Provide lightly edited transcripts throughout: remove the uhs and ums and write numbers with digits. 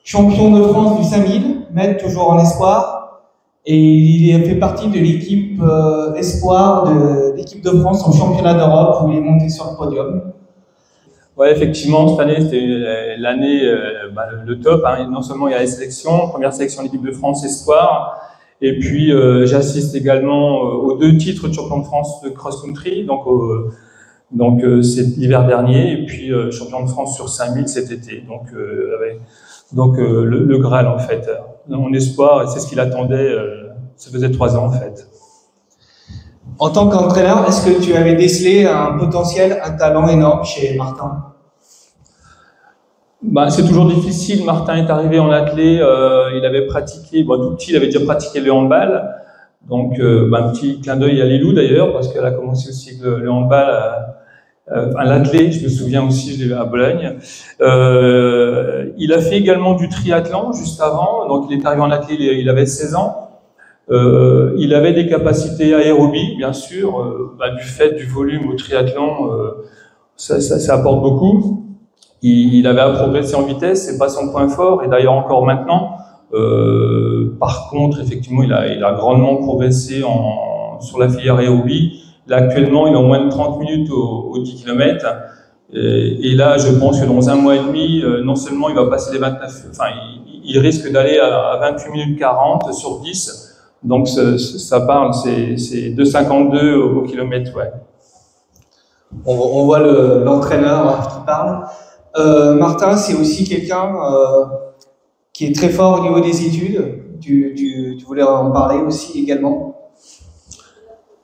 champion de France du 5000 mètres, toujours en espoir. Et il fait partie de l'équipe espoir de l'équipe de France au championnat d'Europe où il est monté sur le podium. Ouais, effectivement, cette année, c'était l'année, le top. Hein. Non seulement il y a les sélections, première sélection de l'équipe de France espoir, et puis j'assiste également aux 2 titres de champion de France de cross-country, donc c'est l'hiver dernier, et puis champion de France sur 5000 cet été. Donc le Graal en fait, en espoir, et c'est ce qu'il attendait. Ça faisait 3 ans en fait. En tant qu'entraîneur, est-ce que tu avais décelé un potentiel, un talent énorme chez Martin? C'est toujours difficile. Martin est arrivé en athlée, il avait pratiqué, tout petit, il avait déjà pratiqué le handball. Donc, un petit clin d'œil à Lilou d'ailleurs, parce qu'elle a commencé aussi avec le handball à l'athlée, je me souviens aussi, je l'ai vu à Bologne. Il a fait également du triathlon juste avant, donc il est arrivé en athlée, il avait 16 ans. Il avait des capacités aérobies, bien sûr, du fait du volume au triathlon, ça apporte beaucoup. Il avait à progresser en vitesse, c'est pas son point fort, et d'ailleurs encore maintenant. Par contre, effectivement, il a grandement progressé sur la filière aérobie. Là, actuellement, il est en moins de 30 minutes au 10 km. Et là, je pense que dans 1 mois et demi, non seulement il va passer les 29, il risque d'aller à 28 minutes 40 sur 10. Donc, ça parle, c'est 2,52 au kilomètre, ouais. On voit l'entraîneur qui parle. Martin, c'est aussi quelqu'un qui est très fort au niveau des études. Tu voulais en parler aussi également?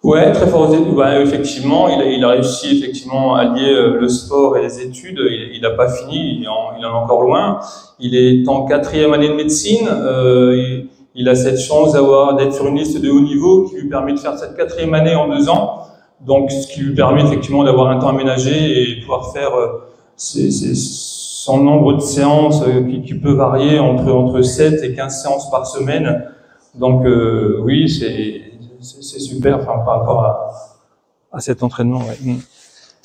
Ouais, très fort aux études. Effectivement, il a réussi effectivement à lier le sport et les études. Il n'a pas fini, il en est encore loin. Il est en 4e année de médecine. Il a cette chance d'être sur une liste de haut niveau qui lui permet de faire cette 4e année en 2 ans. Donc, ce qui lui permet effectivement d'avoir un temps aménagé et pouvoir faire son nombre de séances qui peut varier entre 7 et 15 séances par semaine. Donc, oui, c'est super par rapport à cet entraînement. Ouais.